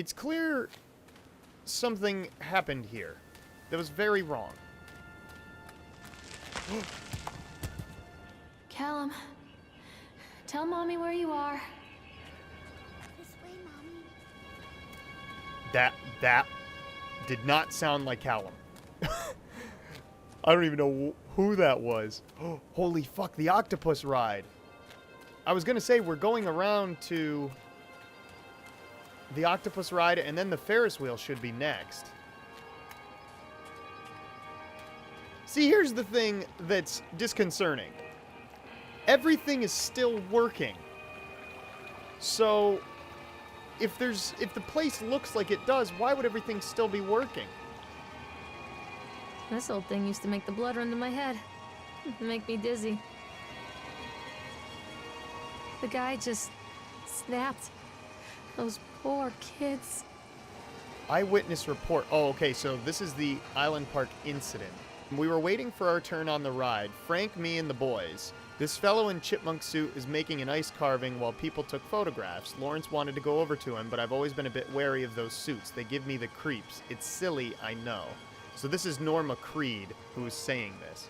It's clear something happened here that was very wrong. Callum, tell Mommy where you are. This way, Mommy. That did not sound like Callum. I don't even know who that was. Holy fuck, the octopus ride. I was gonna say, we're going around to the octopus ride, and then the Ferris wheel should be next. See, here's the thing that's disconcerting. Everything is still working. So, if the place looks like it does, why would everything still be working? This old thing used to make the blood run to my head. Make me dizzy. The guy just snapped. Those poor kids. Eyewitness report. Oh, okay, so this is the Island Park incident. We were waiting for our turn on the ride. Frank, me, and the boys. This fellow in chipmunk suit is making an ice carving while people took photographs. Lawrence wanted to go over to him, but I've always been a bit wary of those suits. They give me the creeps. It's silly, I know. So this is Norma Creed who is saying this.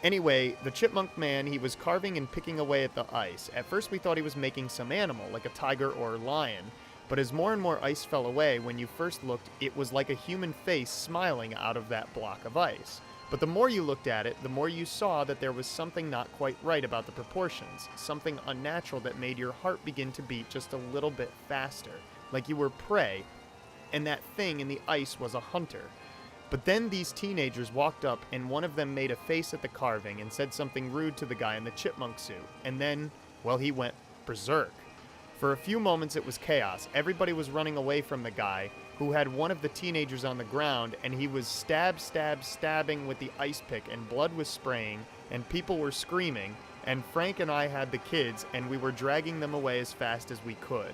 Anyway, the chipmunk man, he was carving and picking away at the ice. At first we thought he was making some animal, like a tiger or a lion. But as more and more ice fell away, when you first looked, it was like a human face smiling out of that block of ice. But the more you looked at it, the more you saw that there was something not quite right about the proportions. Something unnatural that made your heart begin to beat just a little bit faster. Like you were prey, and that thing in the ice was a hunter. But then these teenagers walked up, and one of them made a face at the carving and said something rude to the guy in the chipmunk suit. And then, well, he went berserk. For a few moments it was chaos. Everybody was running away from the guy, who had one of the teenagers on the ground, and he was stabbing with the ice pick, and blood was spraying, and people were screaming, and Frank and I had the kids, and we were dragging them away as fast as we could.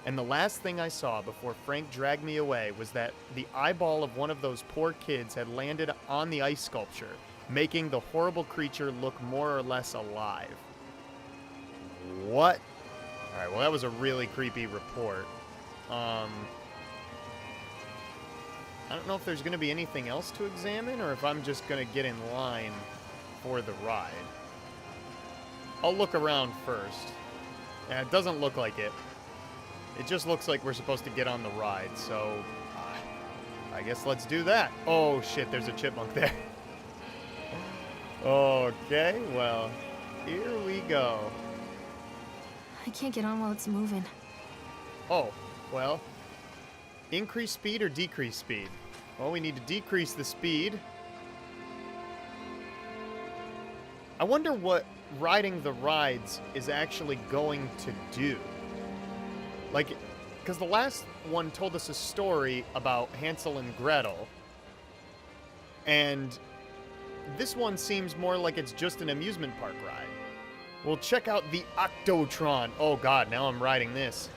And the last thing I saw before Frank dragged me away was that the eyeball of one of those poor kids had landed on the ice sculpture, making the horrible creature look more or less alive. What? Alright, well that was a really creepy report. I don't know if there's going to be anything else to examine, or if I'm just going to get in line for the ride. I'll look around first. Yeah, it doesn't look like it. It just looks like we're supposed to get on the ride, so I guess let's do that. Oh shit, there's a chipmunk there. Okay, well, here we go. I can't get on while it's moving. Oh, well, increase speed or decrease speed? Well, we need to decrease the speed. I wonder what riding the rides is actually going to do. Like, because the last one told us a story about Hansel and Gretel, and this one seems more like it's just an amusement park ride. We'll check out the Octotron. Oh god, now I'm riding this.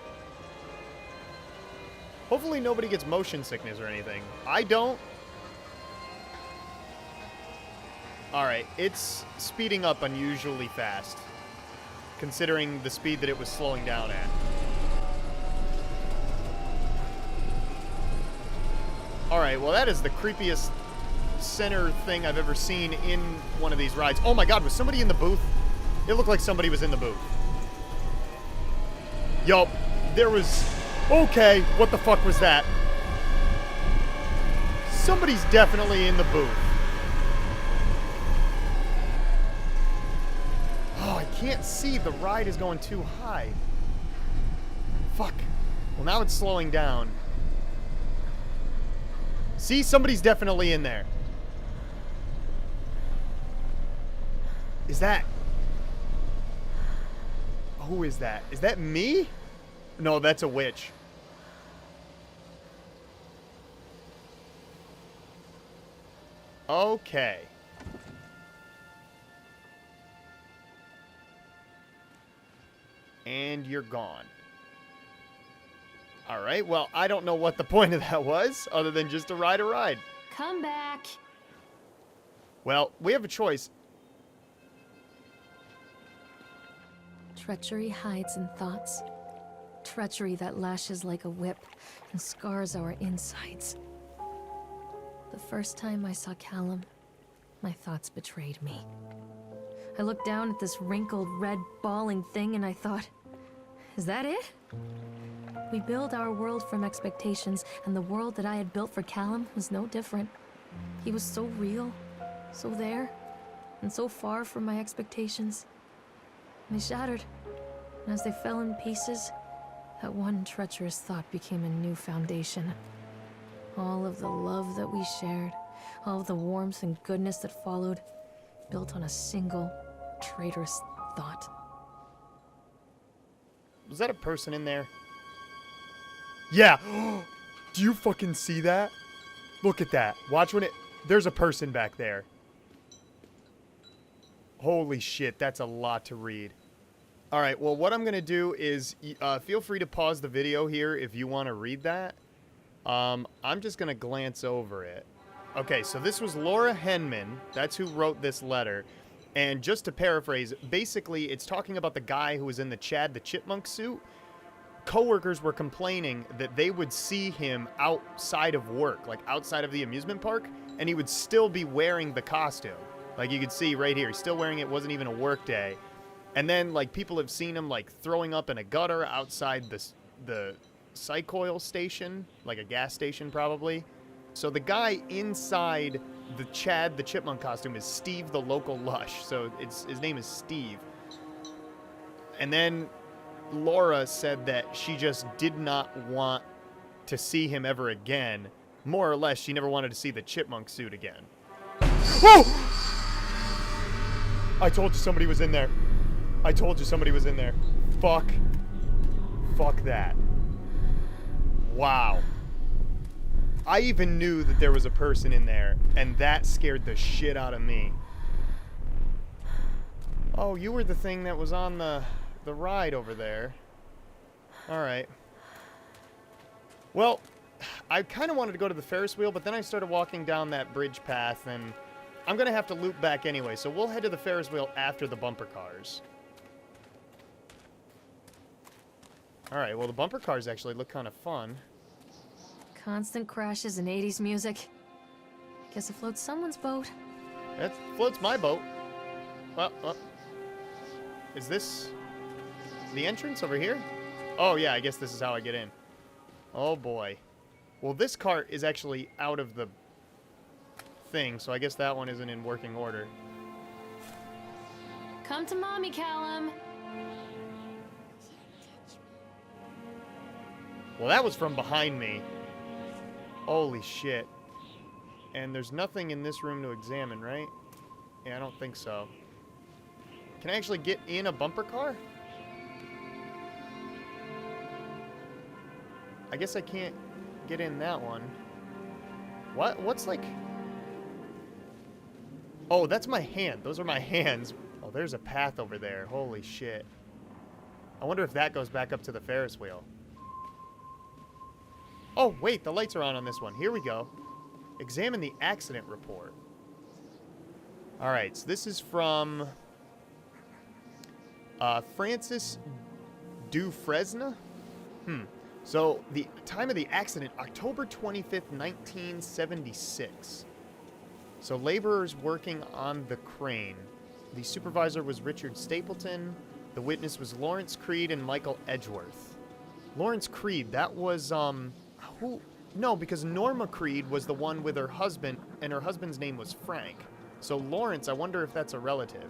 Hopefully nobody gets motion sickness or anything. I don't. Alright, it's speeding up unusually fast, considering the speed that it was slowing down at. Alright, well that is the creepiest center thing I've ever seen in one of these rides. Oh my god, was somebody in the booth? It looked like somebody was in the booth. Yup, there was... Okay, what the fuck was that? Somebody's definitely in the booth. Oh, I can't see. The ride is going too high. Fuck. Well, now it's slowing down. See, somebody's definitely in there. Is that... Who is that? Is that me? No, that's a witch. Okay. And you're gone. Alright, well, I don't know what the point of that was, other than just to ride a ride. Come back. Well, we have a choice. Treachery hides in thoughts. treachery that lashes like a whip and scars our insides. The first time I saw Callum, my thoughts betrayed me. I looked down at this wrinkled, red, bawling thing and I thought, is that it? We build our world from expectations, and the world that I had built for Callum was no different. He was so real, so there, and so far from my expectations. They shattered, and as they fell in pieces, that one treacherous thought became a new foundation. All of the love that we shared, all of the warmth and goodness that followed, built on a single, traitorous thought. Was that a person in there? Yeah! Do you fucking see that? Look at that. Watch when it... There's a person back there. Holy shit, that's a lot to read. Alright, well, what I'm going to do is... feel free to pause the video here if you want to read that. I'm just going to glance over it. Okay, so this was Laura Henman. That's who wrote this letter. And just to paraphrase, basically, it's talking about the guy who was in the Chad the Chipmunk suit. Coworkers were complaining that they would see him outside of work, like outside of the amusement park, and he would still be wearing the costume. Like you could see right here, he's still wearing it, wasn't even a work day. And then, like, people have seen him, like, throwing up in a gutter outside the Cycoil station, like a gas station probably. So the guy inside the Chad the Chipmunk costume is Steve the local lush. So his name is Steve. And then Laura said that she just did not want to see him ever again. More or less, she never wanted to see the chipmunk suit again. Whoa! I told you somebody was in there. I told you somebody was in there. Fuck. Fuck that. Wow. I even knew that there was a person in there, and that scared the shit out of me. Oh, you were the thing that was on the ride over there. Alright. Well, I kind of wanted to go to the Ferris wheel, but then I started walking down that bridge path, and I'm going to have to loop back anyway, so we'll head to the Ferris wheel after the bumper cars. Alright, well, the bumper cars actually look kind of fun. Constant crashes and 80s music. Guess it floats someone's boat. That floats my boat. Well, is this the entrance over here? Oh, yeah, I guess this is how I get in. Oh, boy. Well, this cart is actually out of the thing, so I guess that one isn't in working order. Come to mommy, Callum. Well, that was from behind me. Holy shit. And there's nothing in this room to examine, right? Yeah, I don't think so. Can I actually get in a bumper car? I guess I can't get in that one. What? What's like... Oh, that's my hand. Those are my hands. Oh, there's a path over there. Holy shit. I wonder if that goes back up to the Ferris wheel. Oh, wait, the lights are on this one. Here we go. Examine the accident report. Alright, so this is from Francis Dufresne. So, the time of the accident, October 25th, 1976. So, laborers working on the crane. The supervisor was Richard Stapleton. The witness was Lawrence Creed and Michael Edgeworth. Lawrence Creed, that was, who? No, because Norma Creed was the one with her husband, and her husband's name was Frank. So Lawrence, I wonder if that's a relative.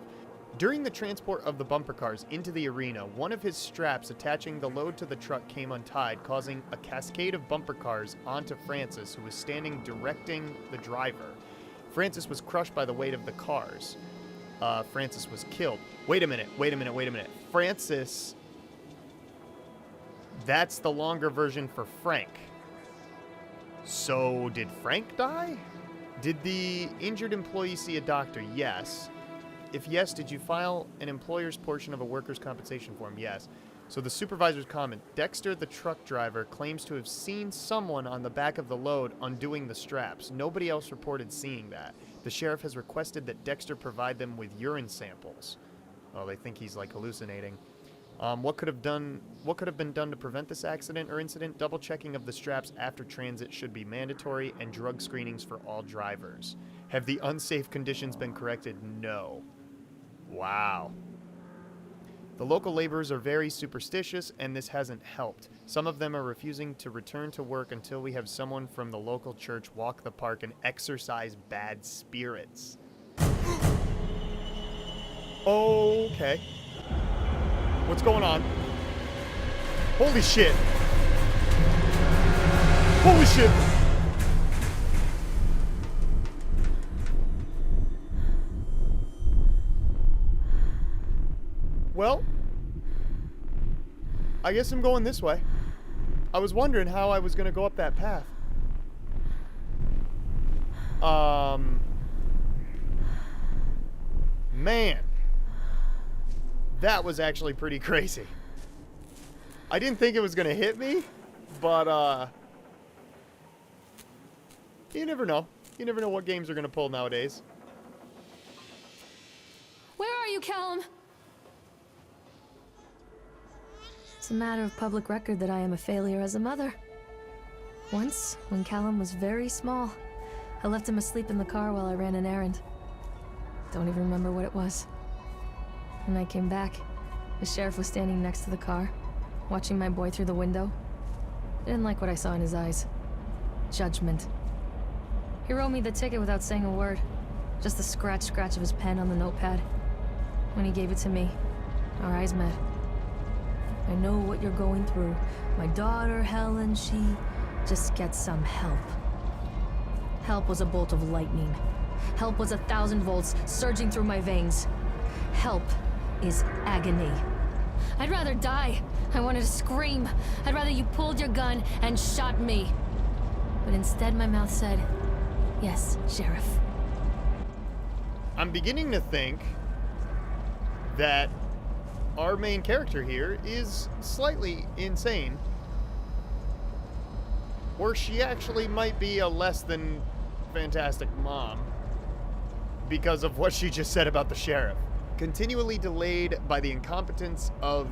During the transport of the bumper cars into the arena, one of his straps attaching the load to the truck came untied, causing a cascade of bumper cars onto Francis, who was standing directing the driver. Francis was crushed by the weight of the cars. Francis was killed. Wait a minute. Francis... That's the longer version for Frank. So, did Frank die? Did the injured employee see a doctor? Yes. If yes, did you file an employer's portion of a workers' compensation form? Yes. So the supervisor's comment, Dexter, the truck driver, claims to have seen someone on the back of the load undoing the straps. Nobody else reported seeing that. The sheriff has requested that Dexter provide them with urine samples. Well, they think he's, like, hallucinating. What could have been done to prevent this accident or incident? Double checking of the straps after transit should be mandatory, and drug screenings for all drivers. Have the unsafe conditions been corrected? No. Wow. The local laborers are very superstitious, and this hasn't helped. Some of them are refusing to return to work until we have someone from the local church walk the park and exorcise bad spirits. Okay. What's going on? Holy shit. Holy shit. Well, I guess I'm going this way. I was wondering how I was going to go up that path. Man. That was actually pretty crazy. I didn't think it was going to hit me, but, you never know. You never know what games are going to pull nowadays. Where are you, Callum? It's a matter of public record that I am a failure as a mother. Once, when Callum was very small, I left him asleep in the car while I ran an errand. Don't even remember what it was. When I came back, the sheriff was standing next to the car, watching my boy through the window. I didn't like what I saw in his eyes. Judgment. He wrote me the ticket without saying a word. Just the scratch of his pen on the notepad. When he gave it to me, our eyes met. I know what you're going through. My daughter, Helen, she just gets some help. Help was a bolt of lightning. Help was 1,000 volts surging through my veins. Help is agony. I'd rather die. I wanted to scream. I'd rather you pulled your gun and shot me. But instead my mouth said, yes, Sheriff. I'm beginning to think that our main character here is slightly insane. Or she actually might be a less than fantastic mom because of what she just said about the sheriff. Continually delayed by the incompetence of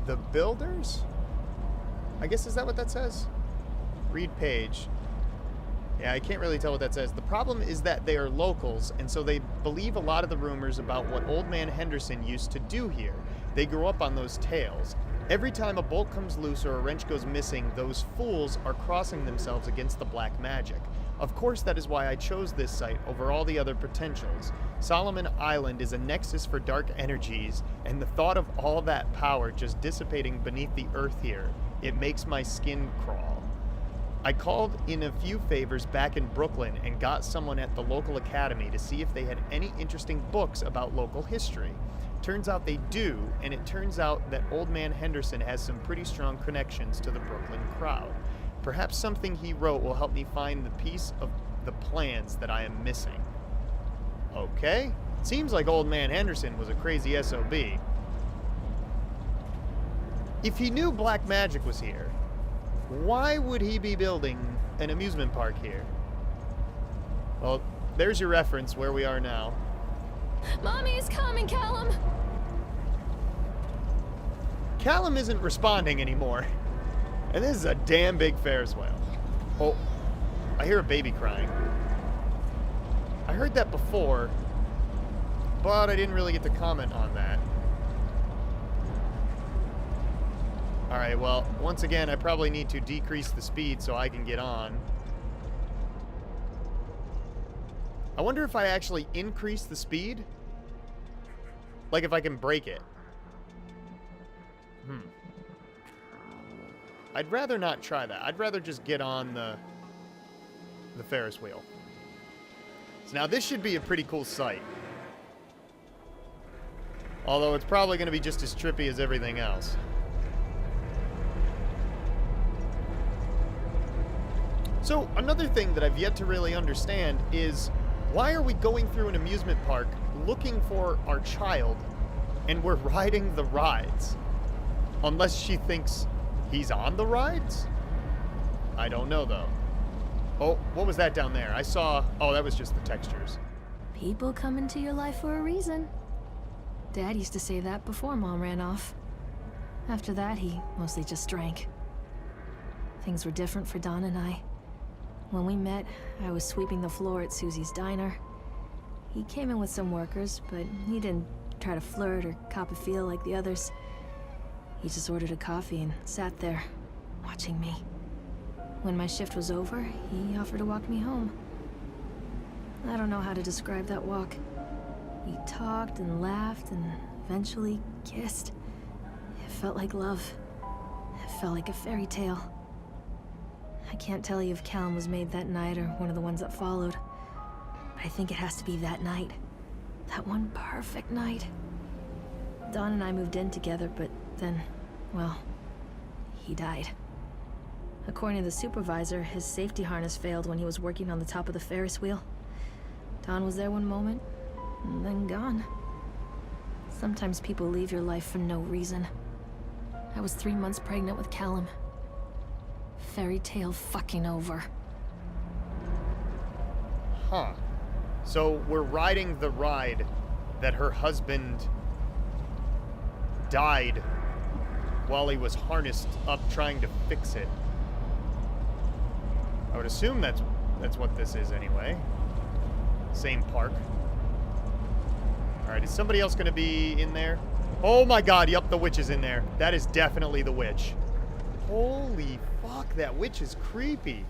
the builders? I guess, is that what that says? Read page. Yeah, I can't really tell what that says. The problem is that they are locals, and so they believe a lot of the rumors about what Old Man Henderson used to do here. They grew up on those tales. Every time a bolt comes loose or a wrench goes missing, those fools are crossing themselves against the black magic. Of course, that is why I chose this site over all the other potentials. Solomon Island is a nexus for dark energies, and the thought of all that power just dissipating beneath the earth here, it makes my skin crawl. I called in a few favors back in Brooklyn and got someone at the local academy to see if they had any interesting books about local history. Turns out they do, and it turns out that Old Man Henderson has some pretty strong connections to the Brooklyn crowd. Perhaps something he wrote will help me find the piece of the plans that I am missing. Okay. Seems like Old Man Henderson was a crazy SOB. If he knew black magic was here, why would he be building an amusement park here? Well, there's your reference where we are now. Mommy is coming, Callum! Callum isn't responding anymore. And this is a damn big Ferris wheel. Oh, I hear a baby crying. I heard that before, but I didn't really get to comment on that. Alright, well, once again, I probably need to decrease the speed so I can get on. I wonder if I actually increase the speed? Like if I can break it. I'd rather not try that. I'd rather just get on the Ferris wheel. So now this should be a pretty cool sight. Although it's probably going to be just as trippy as everything else. So another thing that I've yet to really understand is why are we going through an amusement park looking for our child and we're riding the rides? Unless she thinks he's on the rides? I don't know, though. Oh, what was that down there? I saw... Oh, that was just the textures. People come into your life for a reason. Dad used to say that before Mom ran off. After that, he mostly just drank. Things were different for Don and I. When we met, I was sweeping the floor at Susie's diner. He came in with some workers, but he didn't try to flirt or cop a feel like the others. He just ordered a coffee and sat there, watching me. When my shift was over, he offered to walk me home. I don't know how to describe that walk. We talked and laughed and eventually kissed. It felt like love. It felt like a fairy tale. I can't tell you if Callum was made that night or one of the ones that followed. But I think it has to be that night. That one perfect night. Don and I moved in together, but then, well, he died. According to the supervisor, his safety harness failed when he was working on the top of the Ferris wheel. Don was there one moment, and then gone. Sometimes people leave your life for no reason. I was 3 months pregnant with Callum. Fairy tale fucking over. Huh. So we're riding the ride that her husband died while he was harnessed up trying to fix it. I would assume that's what this is anyway. Same park. Alright, is somebody else going to be in there? Oh my god, yep, the witch is in there. That is definitely the witch. Holy fuck, that witch is creepy.